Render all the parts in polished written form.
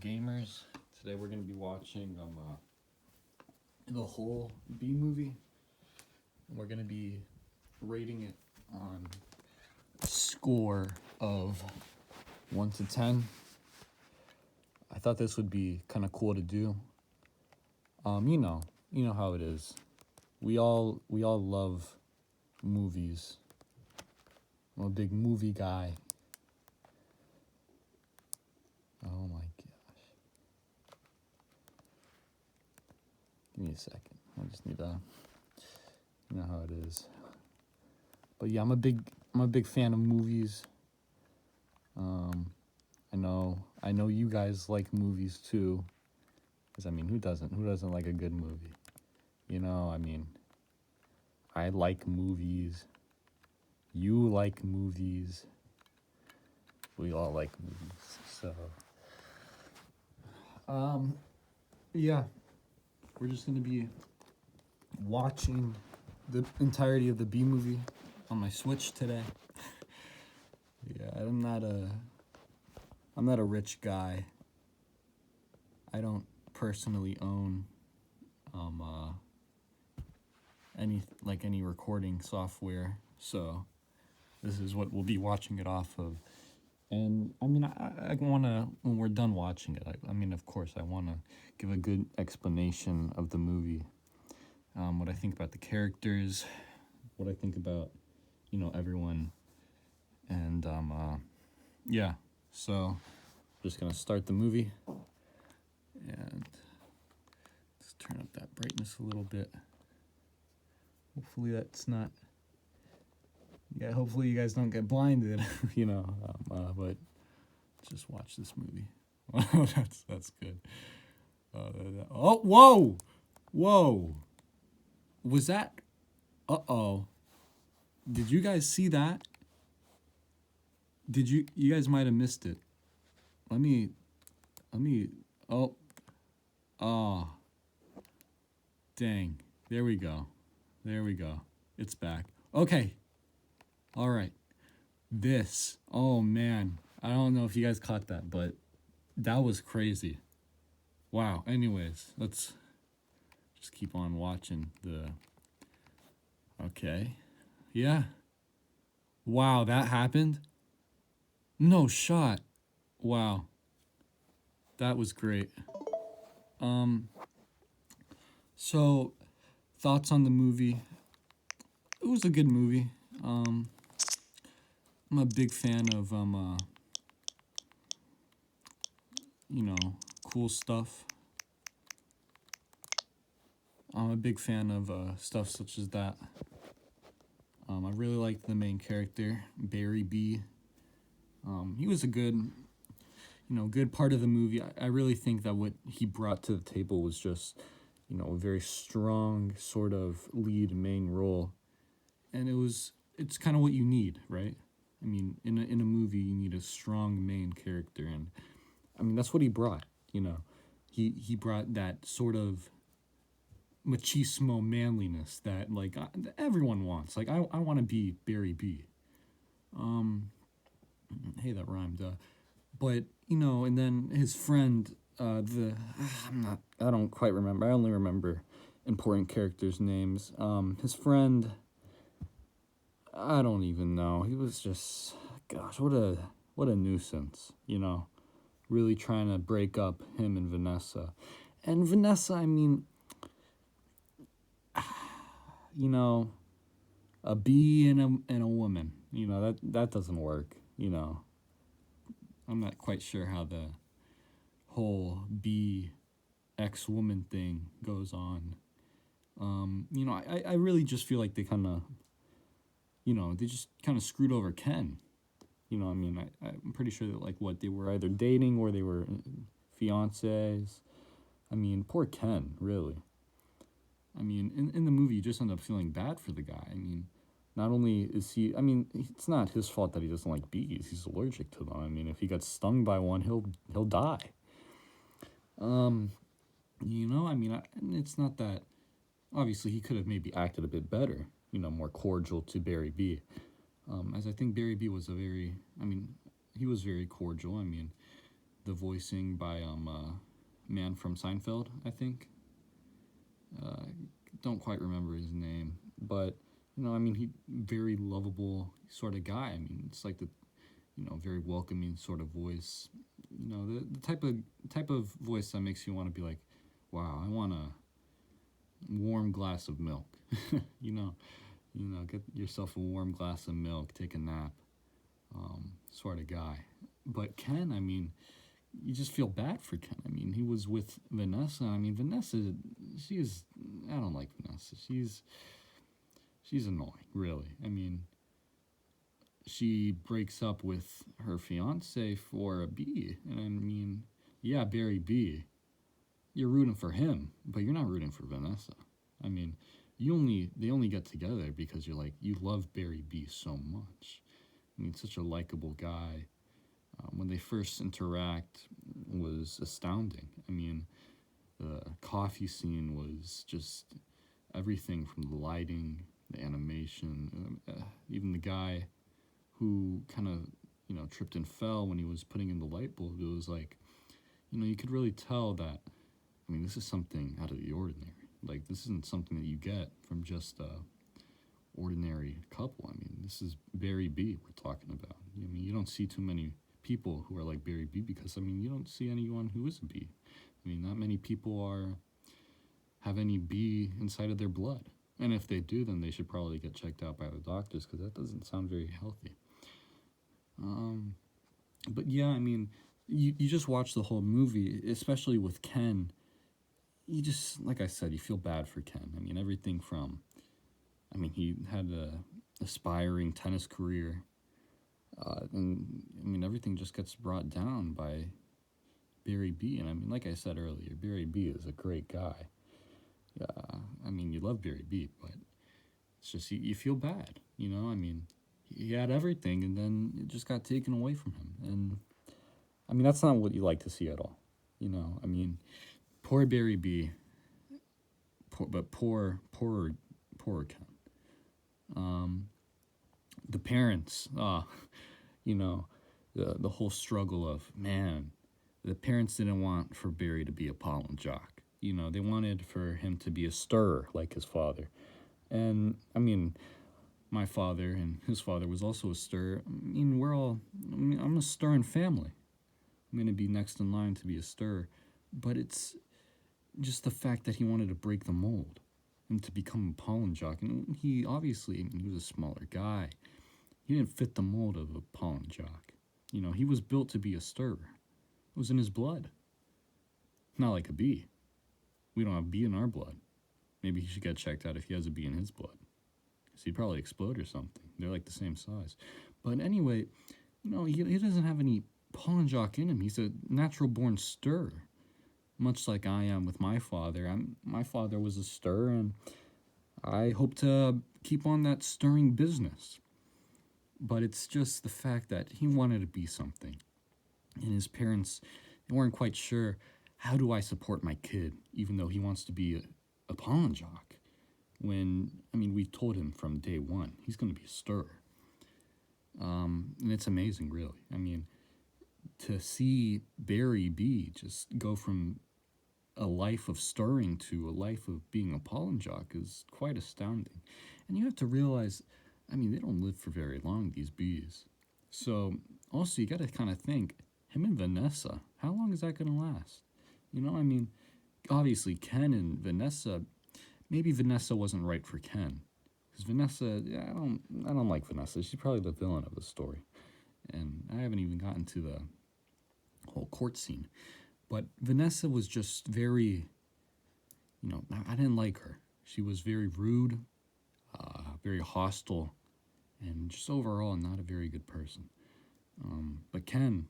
gamers? Today we're gonna be watching the whole B movie. And we're gonna be rating it on a score of 1 to 10. I thought this would be kind of cool to do. You know how it is. We all love movies. I'm a big movie guy. Oh my gosh. Give me a second. I just need to, you know how it is. But yeah, I'm a big fan of movies. I know you guys like movies too. 'Cause I mean, who doesn't? Who doesn't like a good movie? I like movies. You like movies. We all like movies. So, yeah, we're just gonna be watching the entirety of the B movie on my Switch today. Yeah, I'm not a rich guy. I don't personally own any recording software, so this is what we'll be watching it off of. And I mean, I want to, when we're done watching it, of course, I want to give a good explanation of the movie, what I think about the characters, what I think about, everyone. And yeah, so I'm just going to start the movie and let's turn up that brightness a little bit. Hopefully that's not, hopefully you guys don't get blinded, but just watch this movie. That's good. Whoa! Was that, uh-oh. Did you guys see that? You guys might have missed it. Let me, oh, dang. There we go. It's back. Okay. All right. Oh man. I don't know if you guys caught that, but that was crazy. Wow. Anyways, let's just keep on watching okay. Yeah. Wow, that happened? No shot. Wow. That was great. So thoughts on the movie? It was a good movie. I'm a big fan of cool stuff. I'm a big fan of stuff such as that. I really liked the main character, Barry B. He was a good part of the movie. I really think that what he brought to the table was just, a very strong sort of lead main role. And it's kind of what you need, right? I mean, in a movie, you need a strong main character, and I mean that's what he brought. He brought that sort of machismo manliness that everyone wants. Like I want to be Barry B. Hey, that rhymed. But and then his friend, I don't quite remember. I only remember important characters' names. His friend, I don't even know. He was just, gosh, what a nuisance, really trying to break up him and Vanessa. And Vanessa, I mean, a bee and a woman, that doesn't work, I'm not quite sure how the whole bee ex-woman thing goes on. I really just feel like they kind of, they just kind of screwed over Ken. I'm pretty sure that they were either dating or they were fiancés. I mean, poor Ken, really. I mean, in the movie, you just end up feeling bad for the guy. I mean, not only is he, it's not his fault that he doesn't like bees. He's allergic to them. I mean, if he gets stung by one, he'll die. It's not that, obviously he could have maybe acted a bit better, more cordial to Barry B. As I think Barry B was he was very cordial. I mean, the voicing by man from Seinfeld, I think. Uh, don't quite remember his name, but I mean, he very lovable sort of guy. I mean, it's like the very welcoming sort of voice. The type of voice that makes you want to be like, wow, I want a warm glass of milk. you know, get yourself a warm glass of milk, take a nap, sort of guy. But Ken, I mean, you just feel bad for Ken. I mean, he was with Vanessa. I mean, Vanessa, I don't like Vanessa. She's annoying, really. I mean, she breaks up with her fiance for a B. And I mean, yeah, Barry B. You're rooting for him, but you're not rooting for Vanessa. I mean, they only get together because you love Barry B so much. I mean, such a likable guy. When they first interact was astounding. I mean, the coffee scene was just everything from the lighting, the animation, even the guy who kind of, tripped and fell when he was putting in the light bulb. It was like, you could really tell that, I mean, this is something out of the ordinary. Like, this isn't something that you get from just a ordinary couple. I mean, this is Barry B we're talking about. I mean, you don't see too many people who are like Barry B because, I mean, you don't see anyone who is a B. I mean, not many people have any B inside of their blood. And if they do, then they should probably get checked out by the doctors because that doesn't sound very healthy. But yeah, I mean, you just watch the whole movie, especially with Ken. You just, like I said, you feel bad for Ken. I mean, everything from, I mean, he had a aspiring tennis career. And I mean, everything just gets brought down by Barry B. And I mean, like I said earlier, Barry B is a great guy. Yeah, I mean, you love Barry B, but it's just you feel bad. I mean, he had everything, and then it just got taken away from him. And I mean, that's not what you like to see at all. I mean, poor Barry B. Poor Ken. The parents. The whole struggle of, man, the parents didn't want for Barry to be a pollen jock. They wanted for him to be a stirrer like his father. And I mean, my father and his father was also a stirrer. I mean, I'm a stirring family. I'm going to be next in line to be a stirrer. But it's just the fact that he wanted to break the mold and to become a pollen jock. And he obviously, he was a smaller guy. He didn't fit the mold of a pollen jock. He was built to be a stirrer. It was in his blood. Not like a bee. We don't have a bee in our blood. Maybe he should get checked out if he has a bee in his blood. Because he'd probably explode or something. They're like the same size. But anyway, he doesn't have any pollen jock in him. He's a natural born stirrer. Much like I am with my father. My father was a stirrer, and I hope to keep on that stirring business. But it's just the fact that he wanted to be something. And his parents, they weren't quite sure, how do I support my kid, even though he wants to be a pollen jock? When, I mean, we told him from day one, he's going to be a stirrer. And it's amazing, really. I mean, to see Barry B just go from a life of stirring to a life of being a pollen jock is quite astounding. And you have to realize, I mean, they don't live for very long, these bees. So, also, you got to kind of think, him and Vanessa, how long is that going to last? I mean, obviously, Ken and Vanessa, maybe Vanessa wasn't right for Ken. Because Vanessa, I don't like Vanessa. She's probably the villain of the story. And I haven't even gotten to the whole court scene. But Vanessa was just very, I didn't like her. She was very rude, very hostile, and just overall not a very good person. But Ken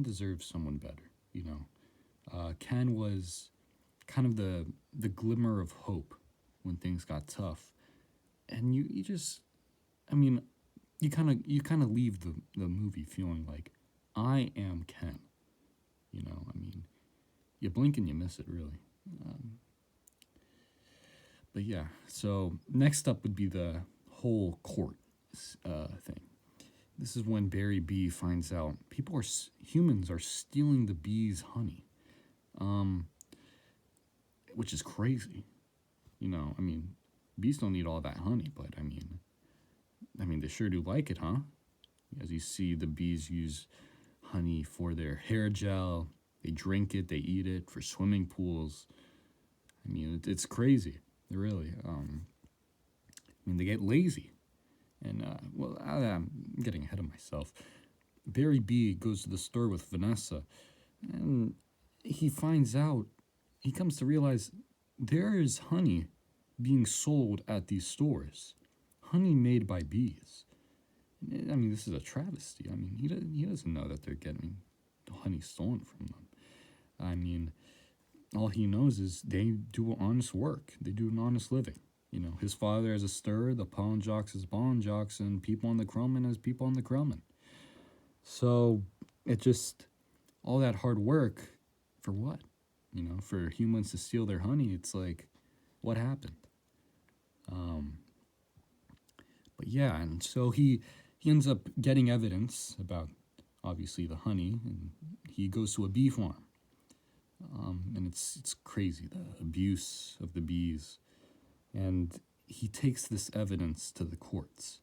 deserves someone better, Ken was kind of the glimmer of hope when things got tough. And you just, I mean, you kind of leave the movie feeling like, I am Ken. I mean, you blink and you miss it, really. But yeah, so next up would be the whole court thing. this is when Barry B finds out humans are stealing the bees' honey, um, which is crazy. I mean, bees don't need all that honey, but I mean, they sure do like it, huh? As you see, the bees use honey for their hair gel. They drink it, they eat it for swimming pools. I mean, it's crazy, really. They get lazy. And, I'm getting ahead of myself. Barry B goes to the store with Vanessa, and he comes to realize there is honey being sold at these stores. Honey made by bees. This is a travesty. He doesn't know that they're getting honey stolen from them. All he knows is they do honest work. They do an honest living. His father as a stirrer, the pollen jocks as pollen jocks, and people on the Krellman as people on the Krellman. So it just, all that hard work for what? For humans to steal their honey, it's like, what happened? But yeah, and so he ends up getting evidence about, obviously, the honey, and he goes to a bee farm. And it's crazy, the abuse of the bees. And he takes this evidence to the courts,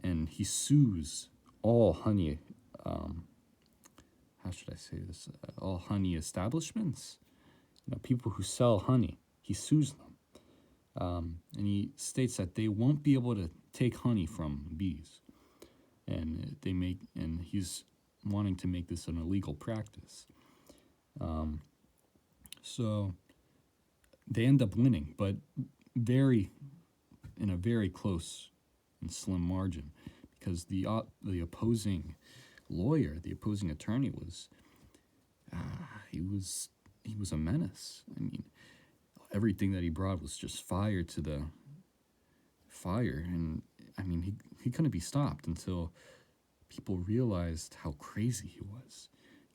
and he sues all honey, how should I say this, all honey establishments, people who sell honey. He sues them, and he states that they won't be able to take honey from bees, and he's wanting to make this an illegal practice. So they end up winning, but in a very close and slim margin, because the opposing lawyer, the opposing attorney he was a menace. Everything that he brought was just fire to the fire, and he couldn't be stopped until people realized how crazy he was,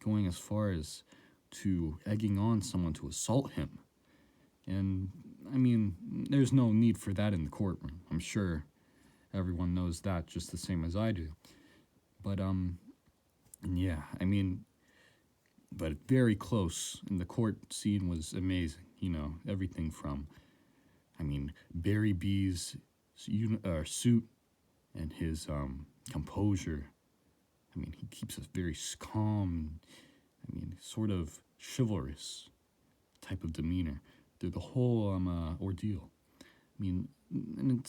going as far as to egging on someone to assault him. And there's no need for that in the courtroom. I'm sure everyone knows that just the same as I do. But yeah, but very close, and the court scene was amazing. Everything from, Barry B's suit and his composure. He keeps a very calm, sort of chivalrous type of demeanor through the whole ordeal. And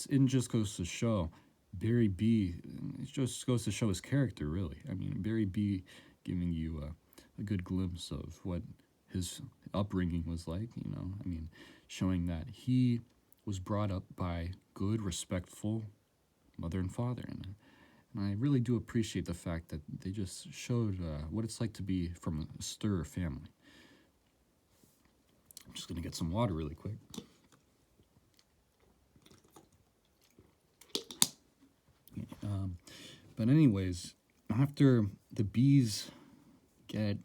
it just goes to show Barry B. It just goes to show his character, really. Barry B. giving you a good glimpse of what his upbringing was like. Showing that he was brought up by good, respectful mother and father, and I really do appreciate the fact that they just showed what it's like to be from a stirrer family. I'm just gonna get some water really quick. But anyways, after the bees get,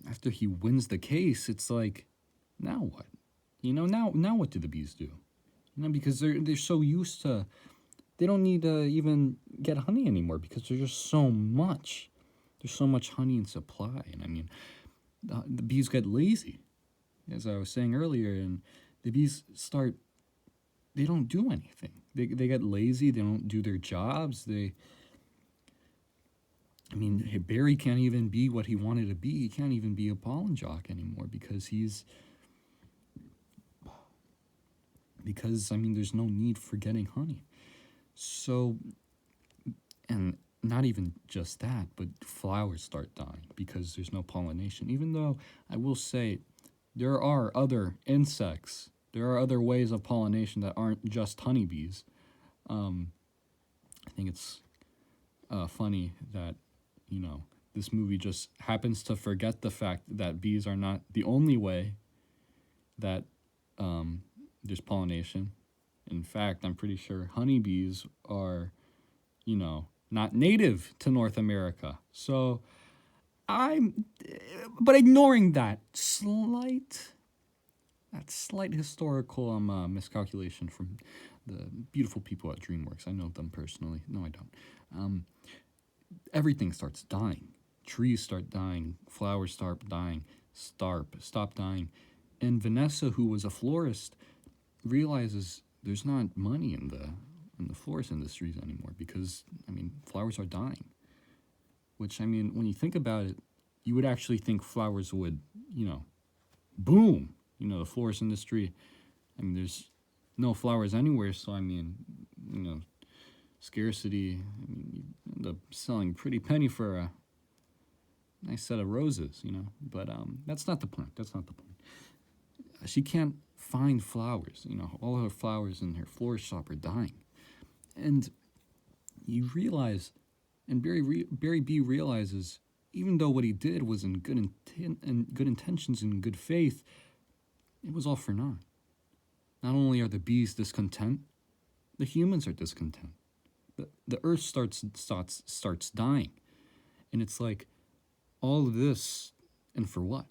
after he wins the case, it's like, now what? Now what do the bees do? Because they're so used to, they don't need to even get honey anymore because there's just so much. There's so much honey in supply, and the bees get lazy, as I was saying earlier, and the bees they don't do anything. They get lazy. They don't do their jobs. Barry can't even be what he wanted to be. He can't even be a pollen jock anymore because there's no need for getting honey. So, and not even just that, but flowers start dying because there's no pollination. Even though I will say there are other insects, there are other ways of pollination that aren't just honeybees. I think it's funny that, this movie just happens to forget the fact that bees are not the only way that there's pollination. In fact, I'm pretty sure honeybees are, not native to North America. So but ignoring that slight historical miscalculation from the beautiful people at DreamWorks. I know them personally. No, I don't. Everything starts dying. Trees start dying. Flowers start dying. Stop dying. And Vanessa, who was a florist, realizes there's not money in the florist industries anymore because, I mean, flowers are dying. Which, I mean, when you think about it, you would actually think flowers would, boom. The florist industry, I mean, there's no flowers anywhere, so, I mean, scarcity, I mean, you end up selling a pretty penny for a nice set of roses, But that's not the point. She can't find flowers. All her flowers in her florist shop are dying. And you realize, and Barry B realizes, even though what he did was in good intentions and good faith, it was all for naught. Not only are the bees discontent, the humans are discontent. The earth starts dying. And it's like, all of this, and for what?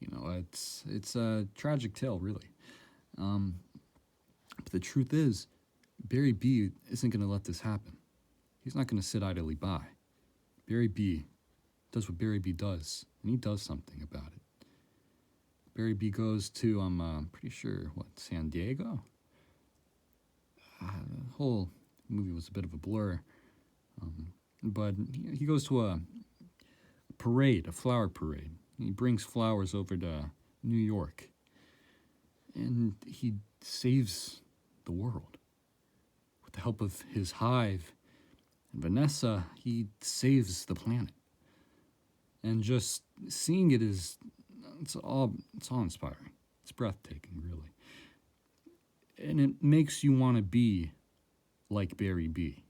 It's a tragic tale, really. But the truth is, Barry B isn't going to let this happen. He's not going to sit idly by. Barry B does what Barry B does, and he does something about it. Barry B goes to, I'm pretty sure, San Diego? The whole movie was a bit of a blur. But he goes to a parade, a flower parade. He brings flowers over to New York. And he saves the world. With the help of his hive and Vanessa, he saves the planet. And just seeing it it's all inspiring. It's breathtaking, really. And it makes you want to be like Barry B.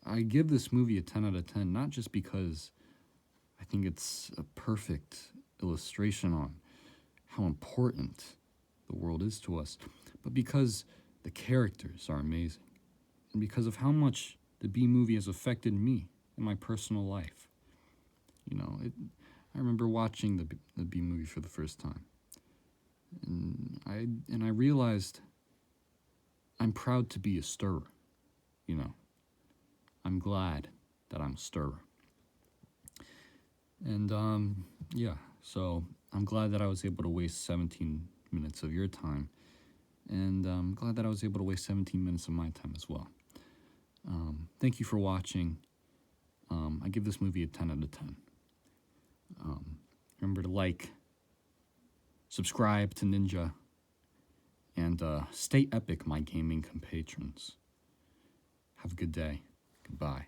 I give this movie a 10 out of 10, not just because I think it's a perfect illustration on how important the world is to us, but because the characters are amazing, and because of how much the B movie has affected me in my personal life. I remember watching the B movie for the first time, and I realized I'm proud to be a stirrer. I'm glad that I'm a stirrer. And so I'm glad that I was able to waste 17 minutes of your time, and I'm glad that I was able to waste 17 minutes of my time as well. Thank you for watching. I give this movie a 10 out of 10. Remember to like, subscribe to Ninja, and stay epic, my gaming compatrons. Have a good day. Goodbye.